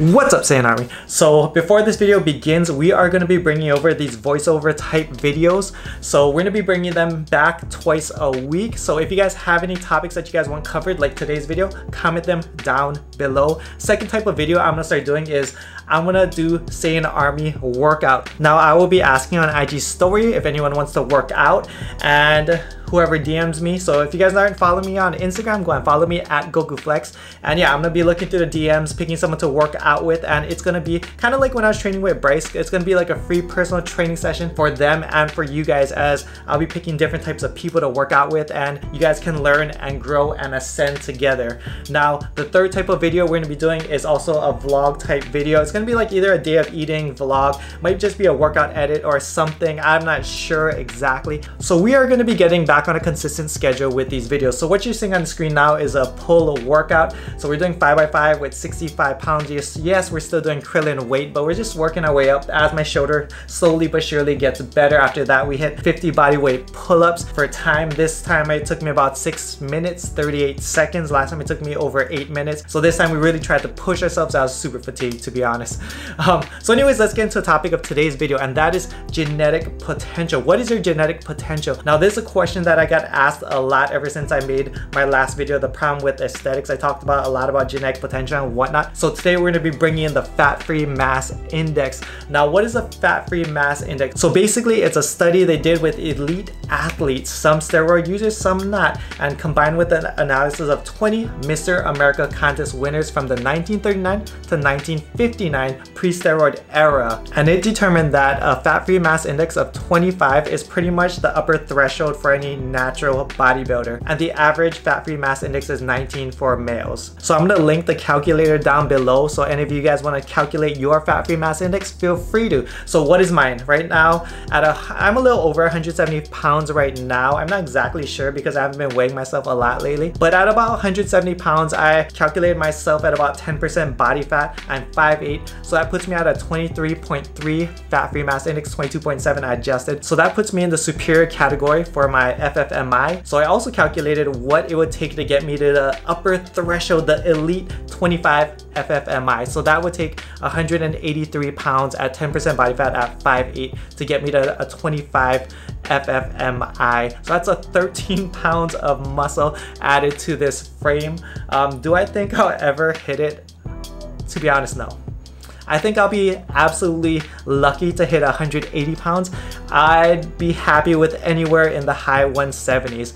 What's up, Saiyan Army? So before this video begins, we are going to be bringing over these voiceover type videos. So we're going to be bringing them back twice a week. So if you guys have any topics that you guys want covered, like today's video, comment them down below. Second type of video I'm going to start doing is I'm going to do Saiyan Army workout. Now I will be asking on IG story if anyone wants to work out, and whoever DMs me. So if you guys aren't following me on Instagram, go and follow me at Gokuflex. And yeah, I'm gonna be looking through the DMs, picking someone to work out with, and it's gonna be kind of like when I was training with Bryce. It's gonna be like a free personal training session for them and for you guys, as I'll be picking different types of people to work out with, and you guys can learn and grow and ascend together. Now, the third type of video we're gonna be doing is also a vlog type video. It's gonna be like either a day of eating vlog, might just be a workout edit or something. I'm not sure exactly. So we are gonna be getting back on a consistent schedule with these videos. So what you're seeing on the screen now is a pull workout. So we're doing 5x5 with 65 pounds. Yes, we're still doing krillin weight, but we're just working our way up as my shoulder slowly but surely gets better. After that, we hit 50 body weight pull-ups for time. This time it took me about 6 minutes, 38 seconds. Last time it took me over 8 minutes. So this time we really tried to push ourselves. I was super fatigued, to be honest. So anyways, let's get into the topic of today's video, and that is genetic potential. What is your genetic potential? Now, this is a question that I got asked a lot ever since I made my last video, the problem with aesthetics. I talked about a lot about genetic potential and whatnot. So today we're going to be bringing in the fat-free mass index. Now, what is a fat-free mass index? So basically, it's a study they did with elite athletes, some steroid users, some not, and combined with an analysis of 20 Mr. America contest winners from the 1939 to 1959 pre-steroid era. And it determined that a fat-free mass index of 25 is pretty much the upper threshold for any natural bodybuilder, and the average fat-free mass index is 19 for males. So I'm gonna link the calculator down below, so any of you guys want to calculate your fat-free mass index, feel free to. So what is mine right now? I'm a little over 170 pounds right now. I'm not exactly sure because I haven't been weighing myself a lot lately, but at about 170 pounds, I calculated myself at about 10% body fat. I'm 5'8", so that puts me at a 23.3 fat-free mass index, 22.7 adjusted. So that puts me in the superior category for my FFMI. So I also calculated what it would take to get me to the upper threshold, the elite 25 FFMI. So that would take 183 pounds at 10% body fat at 5'8" to get me to a 25 FFMI. So that's a 13 pounds of muscle added to this frame. Do I think I'll ever hit it? To be honest, no. I think I'll be absolutely lucky to hit 180 pounds. I'd be happy with anywhere in the high 170s.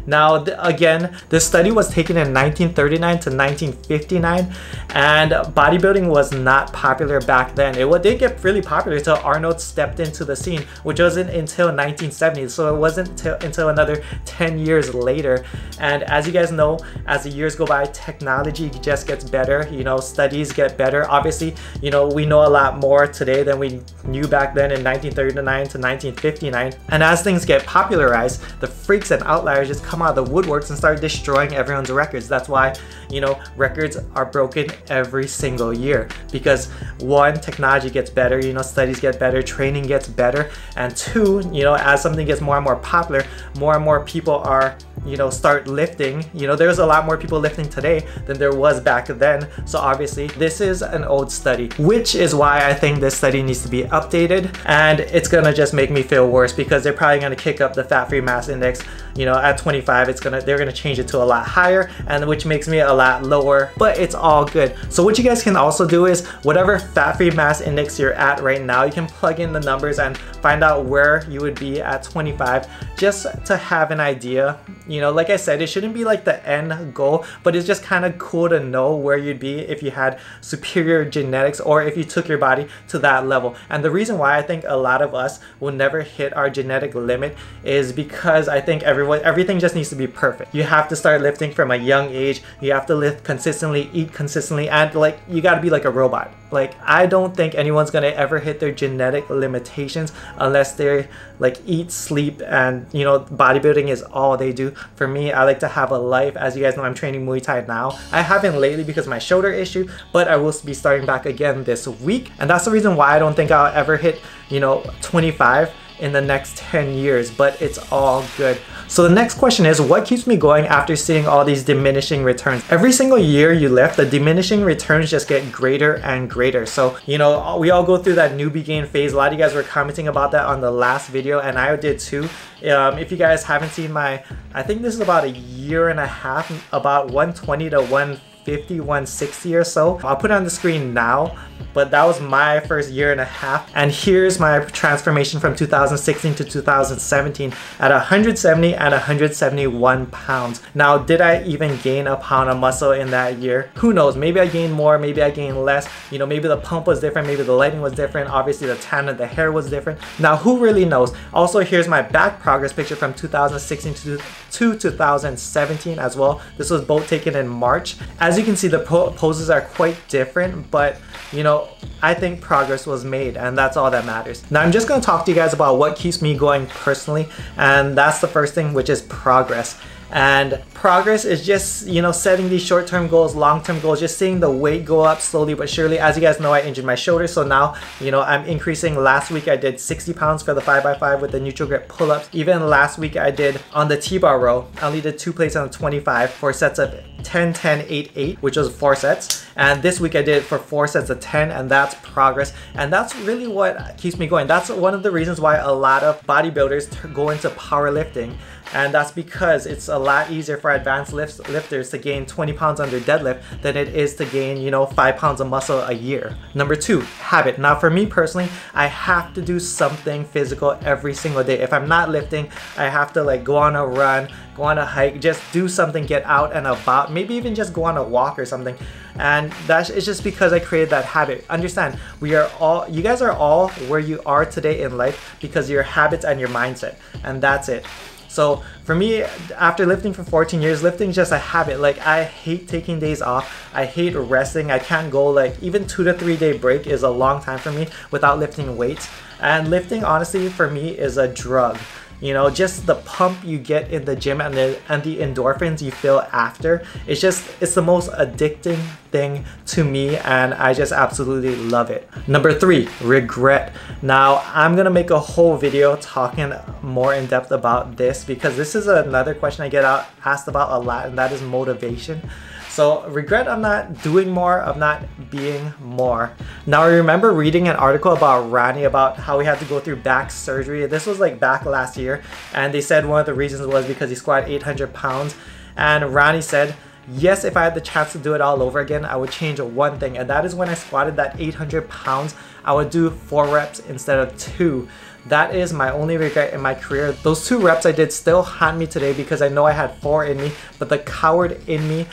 Now, again, this study was taken in 1939 to 1959, and bodybuilding was not popular back then. It did get really popular until Arnold stepped into the scene, which wasn't until 1970, so it wasn't until another 10 years later. And as you guys know, as the years go by, technology just gets better, you know, studies get better. Obviously, you know, we know a lot more today than we knew back then in 1939 to 1959. And as things get popularized, the freaks and outliers just come out of the woodworks and start destroying everyone's records. That's why, you know, records are broken every single year, because one, technology gets better, you know, studies get better, training gets better, and two, you know, as something gets more and more popular, more and more people are, you know, start lifting. You know, there's a lot more people lifting today than there was back then. So obviously this is an old study, which is why I think this study needs to be updated, and it's gonna just make me feel worse because they're probably gonna kick up the fat-free mass index, you know, at 25. They're gonna change it to a lot higher, and which makes me a lot lower, but it's all good. So what you guys can also do is whatever fat-free mass index you're at right now, you can plug in the numbers and find out where you would be at 25, just to have an idea. You know, like I said, it shouldn't be like the end goal, but it's just kind of cool to know where you'd be if you had superior genetics, or if you took your body to that level. And the reason why I think a lot of us will never hit our genetic limit is because I think everything just needs to be perfect. You have to start lifting from a young age. You have to lift consistently, eat consistently, and like, you got to be like a robot. Like, I don't think anyone's gonna ever hit their genetic limitations unless they like eat, sleep, and you know, bodybuilding is all they do. For me, I like to have a life. As you guys know, I'm training Muay Thai now. I haven't lately because of my shoulder issue, but I will be starting back again this week, and that's the reason why I don't think I'll ever hit, you know, 25 in the next 10 years, but it's all good. So the next question is, what keeps me going after seeing all these diminishing returns? Every single year you lift, the diminishing returns just get greater and greater. So, you know, we all go through that newbie gain phase. A lot of you guys were commenting about that on the last video, and I did too. If you guys haven't seen my, I think this is about a year and a half, about 120 to 150, 160 or so. I'll put it on the screen now, but that was my first year and a half. And here's my transformation from 2016 to 2017 at 170 and 171 pounds. Now, did I even gain a pound of muscle in that year? Who knows? Maybe I gained more, maybe I gained less. You know, maybe the pump was different, maybe the lighting was different. Obviously, the tan of the hair was different. Now, who really knows? Also, here's my back progress picture from 2016 to 2017 as well. This was both taken in March. As you can see, the poses are quite different, but you know, I think progress was made, and that's all that matters. Now I'm just going to talk to you guys about what keeps me going personally, and that's the first thing, which is progress. And progress is just, you know, setting these short-term goals, long-term goals, just seeing the weight go up slowly but surely. As you guys know, I injured my shoulder, so now, you know, I'm increasing. Last week I did 60 pounds for the 5x5 with the neutral grip pull-ups. Even last week I did on the T-bar row, I only did 2 plates on 25 for sets of 10, 10, 8, 8, which was 4 sets. And this week I did it for 4 sets of 10, and that's progress. And that's really what keeps me going. That's one of the reasons why a lot of bodybuilders go into powerlifting. And that's because it's a lot easier for advanced lifters to gain 20 pounds on their deadlift than it is to gain, you know, 5 pounds of muscle a year. Number 2, habit. Now for me personally, I have to do something physical every single day. If I'm not lifting, I have to like go on a run, go on a hike, just do something, get out and about, maybe even just go on a walk or something. And that is just because I created that habit. Understand, you guys are all where you are today in life because of your habits and your mindset, and that's it. So for me, after lifting for 14 years, lifting is just a habit. Like, I hate taking days off. I hate resting. I can't go like, even 2 to 3 day break is a long time for me without lifting weights. And lifting, honestly, for me is a drug. You know, just the pump you get in the gym and the endorphins you feel after, it's the most addicting thing to me, and I just absolutely love it. Number 3, regret. Now I'm gonna make a whole video talking more in depth about this because this is another question I get asked about a lot, and that is motivation. So regret of not doing more, of not being more. Now I remember reading an article about Ronnie about how he had to go through back surgery. This was like back last year, and they said one of the reasons was because he squatted 800 pounds. And Ronnie said, yes, if I had the chance to do it all over again, I would change one thing, and that is when I squatted that 800 pounds, I would do 4 reps instead of 2. That is my only regret in my career. Those 2 reps I did still haunt me today because I know I had 4 in me, but the coward in me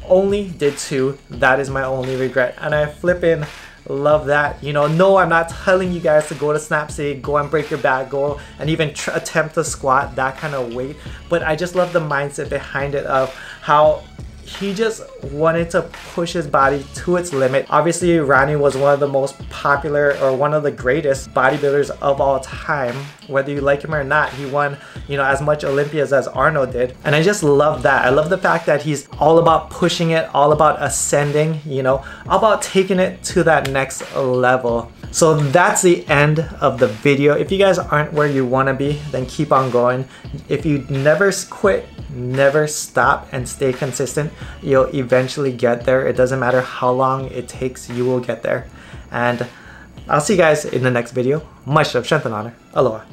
only did 2. That is my only regret, and I flippin' love that. You know, no, I'm not telling you guys to go to Snap City, go and break your back, go and even attempt to squat that kind of weight, but I just love the mindset behind it of how he just wanted to push his body to its limit. Obviously, Ronnie was one of the most popular, or one of the greatest bodybuilders of all time. Whether you like him or not, he won, you know, as much Olympias as Arnold did. And I just love that. I love the fact that he's all about pushing it, all about ascending, you know, all about taking it to that next level. So that's the end of the video. If you guys aren't where you want to be, then keep on going. If you never quit, never stop, and stay consistent, you'll eventually get there. It doesn't matter how long it takes, you will get there. And I'll see you guys in the next video. Much love, strength and honor. Aloha.